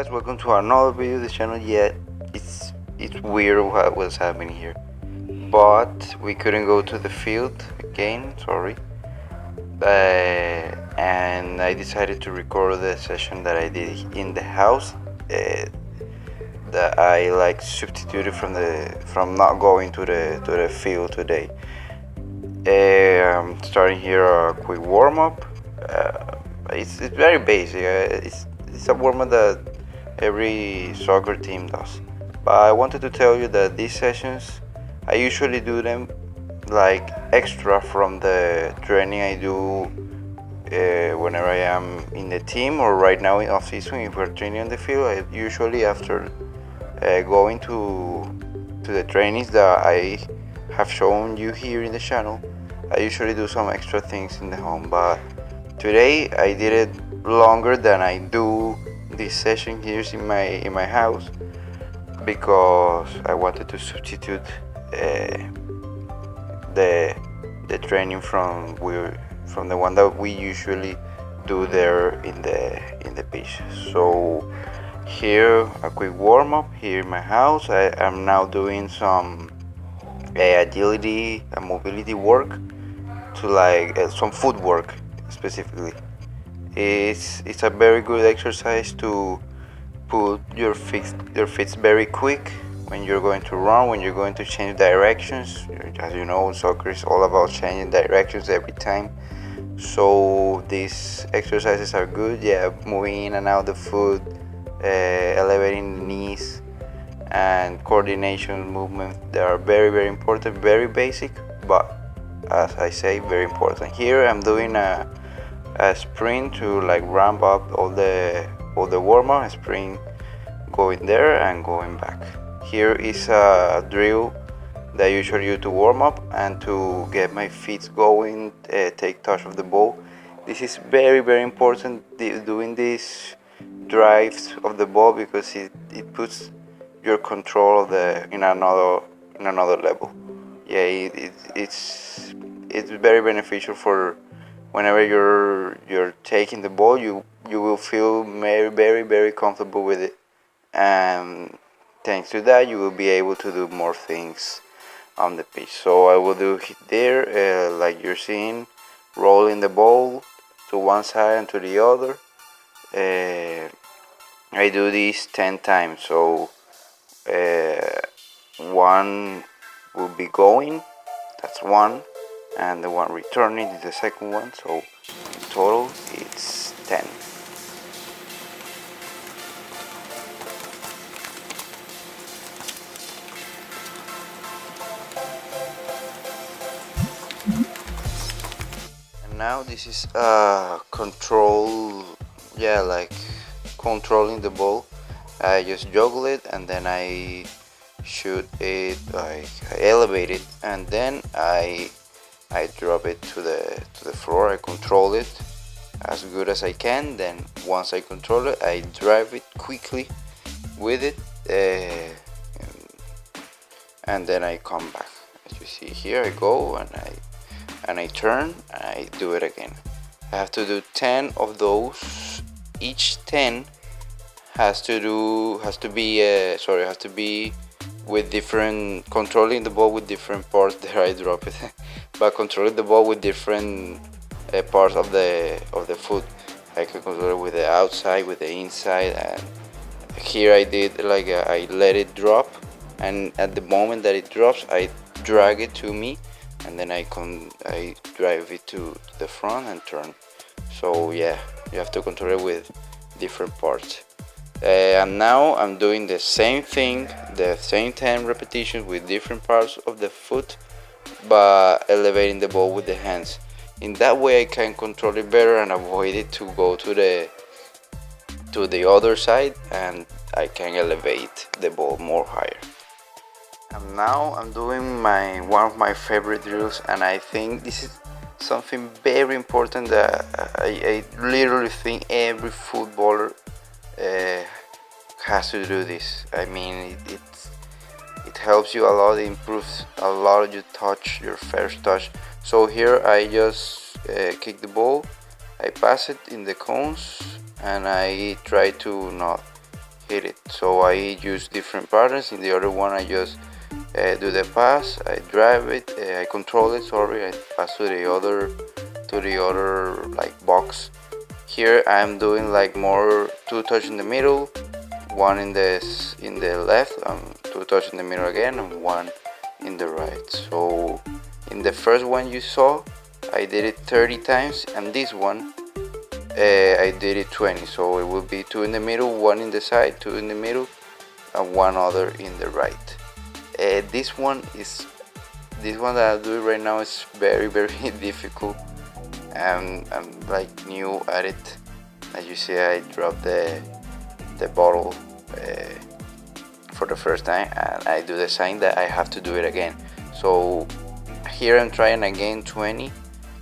guys, welcome to another video of the channel. It's weird what was happening here, but we couldn't go to the field again, sorry. And I decided to record the session that I did in the house, that I substituted from not going to the field today. I'm starting here a quick warm-up. It's very basic. It's a warm-up that every soccer team does. But I wanted to tell you that these sessions, I usually do them like extra from the training I do whenever I am in the team, or right now in off season if we're training on the field. I usually, after going to the trainings that I have shown you here in the channel, I usually do some extra things in the home. But today I did it longer than I do this session here in my house, because I wanted to substitute the training from the one that we usually do there in the beach. So here a quick warm-up here in my house. I am now doing some agility and mobility work, to some footwork specifically. It's a very good exercise to put your feet very quick when you're going to run, when you're going to change directions. As you know, soccer is all about changing directions every time. So these exercises are good, moving in and out the foot, elevating the knees, and coordination movement. They are very, very important, very basic, but as I say, very important. Here I'm doing a sprint to ramp up all the warm-up. A sprint going there and going back. Here is a drill that I usually use to warm up and to get my feet going, take touch of the ball. This is very, very important, doing these drives of the ball, because it puts your control of in another level. It's very beneficial for whenever you're taking the ball. You will feel very, very, very comfortable with it, and thanks to that you will be able to do more things on the pitch. So I will do there, like you're seeing, rolling the ball to one side and to the other. I do this 10 times. So one will be going, that's one, and the one returning is the second one. So in total it's 10. And now this is control, controlling the ball. I just juggle it, and then I shoot it, I elevate it, and then I drop it to the floor. I control it as good as I can. Then once I control it, I drive it quickly with it, and then I come back. As you see here, I go and I turn and I do it again. I have to do 10 of those. Each 10 has to be with different, controlling the ball with different parts. There I drop it but controlling the ball with different parts of the foot. I can control it with the outside, with the inside, and here I did I let it drop, and at the moment that it drops I drag it to me, and then I drive it to the front and turn. So you have to control it with different parts. And now I'm doing the same thing, the same 10 repetitions with different parts of the foot, but elevating the ball with the hands. In that way I can control it better and avoid it to go to the other side, and I can elevate the ball more higher. And now I'm doing one of my favorite drills, and I think this is something very important that I literally think every footballer has to do this. I mean, it helps you a lot. It improves a lot your first touch. So here I just kick the ball, I pass it in the cones, and I try to not hit it. So I use different patterns. In the other one I just do the pass, I drive it, I control it, sorry, I pass to the other like box. Here I'm doing like more 2 touch in the middle, 1 in the left, 2 touch in the middle again, and 1 in the right. So in the first one you saw, I did it 30 times, and this one I did it 20. So it will be 2 in the middle, 1 in the side, 2 in the middle, and 1 other in the right. This one that I do right now is very difficult. I'm like new at it. As you see, I dropped the bottle for the first time, and I do the sign that I have to do it again. So here I'm trying again 20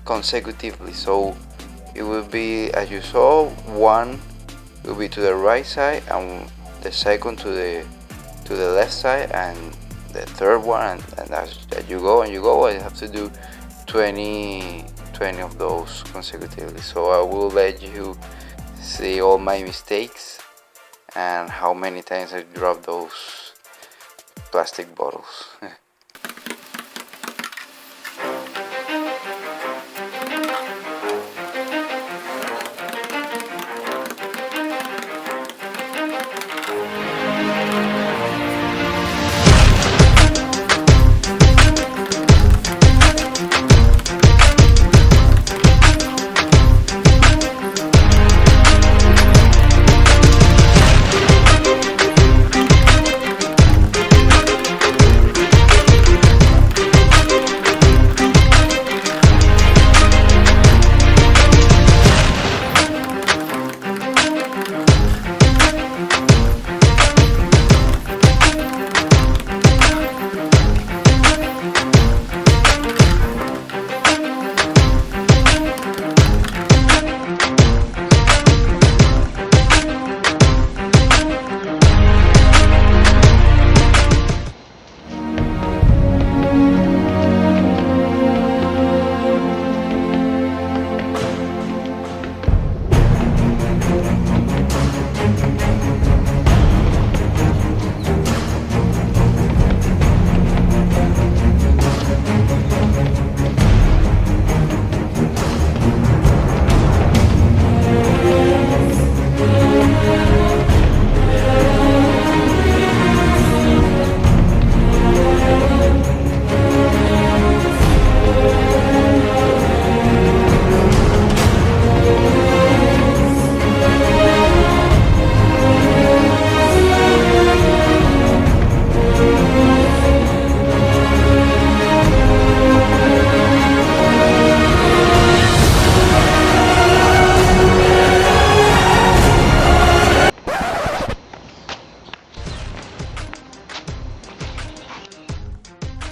consecutively. So it will be, as you saw, 1 will be to the right side, and the second to the left side, and the third one, and as you go, I have to do 20 of those consecutively. So I will let you see all my mistakes and how many times I dropped those plastic bottles.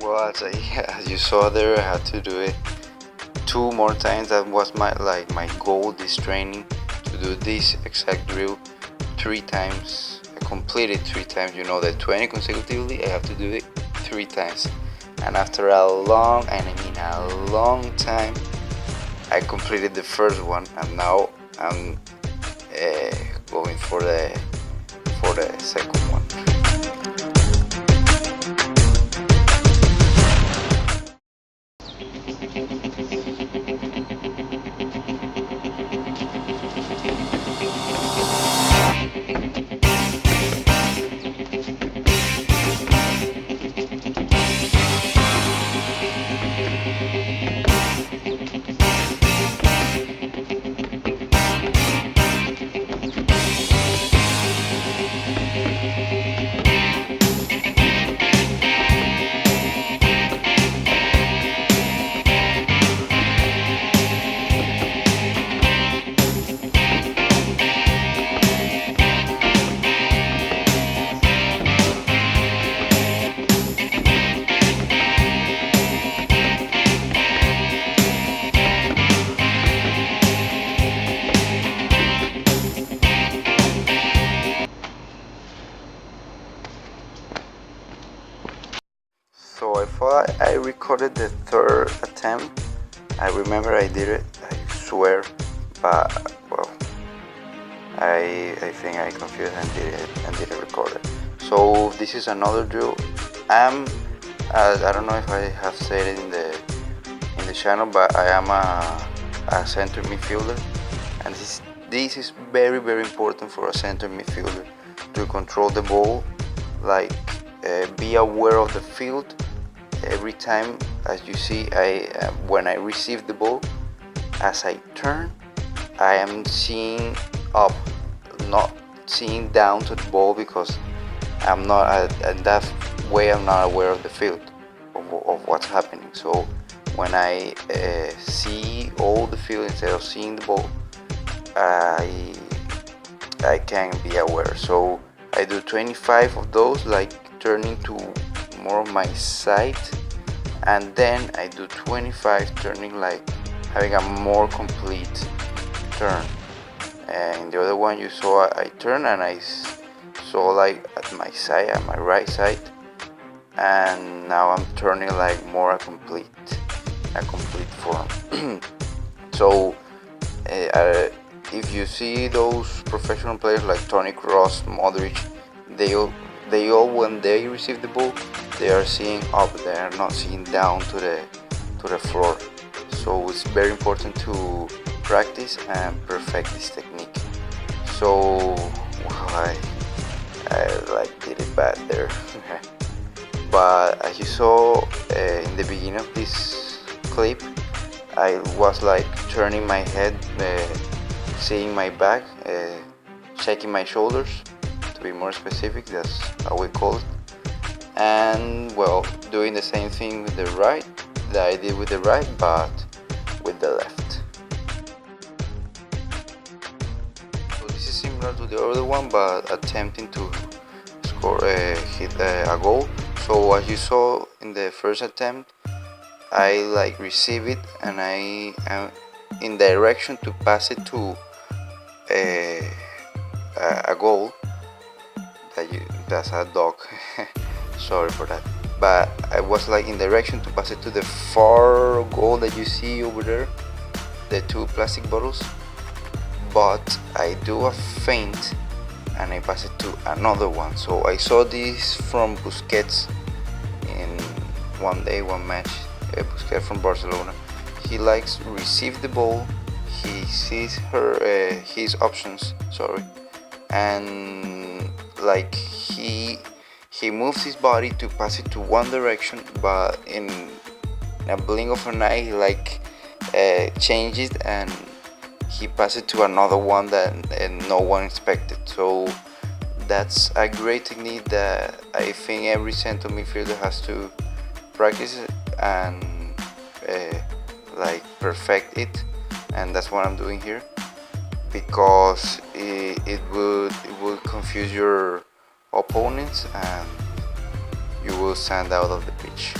Well, as you saw there, I had to do it 2 more times. That was my goal this training, to do this exact drill 3 times. I completed 3 times. You know that 20 consecutively, I have to do it 3 times. And after a long, and I mean a long time, I completed the first one, and now I'm going for the second one. So I thought I recorded the third attempt. I remember I did it, I swear, but well, I think I confused and didn't record it. So this is another drill. I don't know if I have said it in the channel, but I am a center midfielder, and this is very important for a center midfielder to control the ball, like be aware of the field every time. As you see, when I receive the ball, as I turn, I am seeing up, not seeing down to the ball, because I'm not in that way. I'm not aware of the field, of what's happening. So when I see all the field instead of seeing the ball, I can be aware. So I do 25 of those, like turning to more of my side, and then I do 25 turning, like having a more complete turn. And the other one you saw, I turn and I saw like at my side, at my right side, and now I'm turning like more a complete form. So if you see those professional players like Toni Kroos, Modric, they all when they receive the ball, they are seeing up, they are not seeing down to the floor. So it's very important to practice and perfect this technique. So I like did it bad there. But as you saw in the beginning of this clip, I was like turning my head, seeing my back, checking my shoulders, to be more specific, that's how we call it. And well, doing the same thing with the right that I did with the right, but with the left. So this is similar to the other one, but attempting to score, hit a goal. So as you saw in the first attempt, I like receive it and I am in direction to pass it to a goal. That's a dog. Sorry for that. But I was like in direction to pass it to the far goal that you see over there, the two plastic bottles. But I do a feint and I pass it to another one. So I saw this from Busquets in one match. Busquets from Barcelona. He likes receive the ball. He sees his options. And like he moves his body to pass it to one direction, but in a blink of an eye, he like changes and he passes it to another one that no one expected. So that's a great technique that I think every center midfielder has to practice it and like perfect it, and that's what I'm doing here, because it would confuse your opponents and you will stand out of the pitch.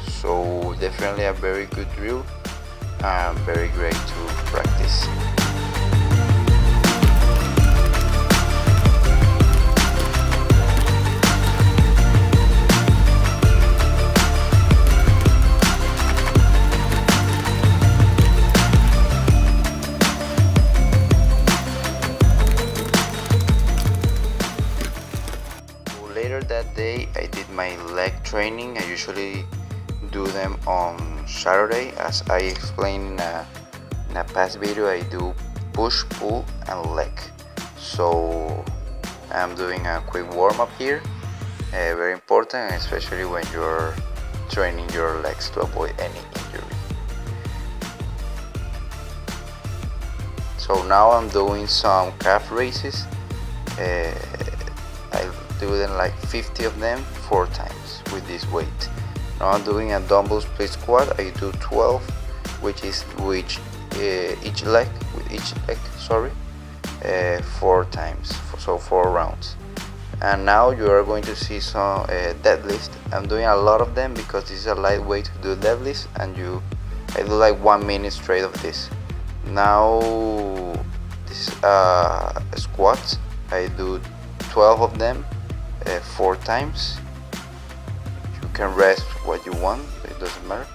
So definitely a very good drill and very great to practice. Later that day I did my leg training. I usually do them on Saturday. As I explained in a past video, I do push, pull and leg. So I'm doing a quick warm-up here, very important, especially when you're training your legs to avoid any injury. So now I'm doing some calf raises. I do them like 50 of them 4 times with this weight. Now I'm doing a dumbbell split squat. I do 12, each leg 4 times, so 4 rounds. And now you are going to see some deadlift. I'm doing a lot of them because this is a light way to do deadlifts, and I do like 1 minute straight of this. Now this squats, I do 12 of them 4 times. You can rest what you want, it doesn't matter.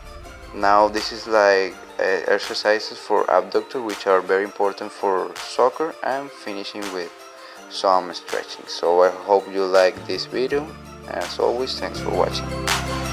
Now this is like exercises for abductor, which are very important for soccer, and finishing with some stretching. So I hope you like this video. As always, thanks for watching.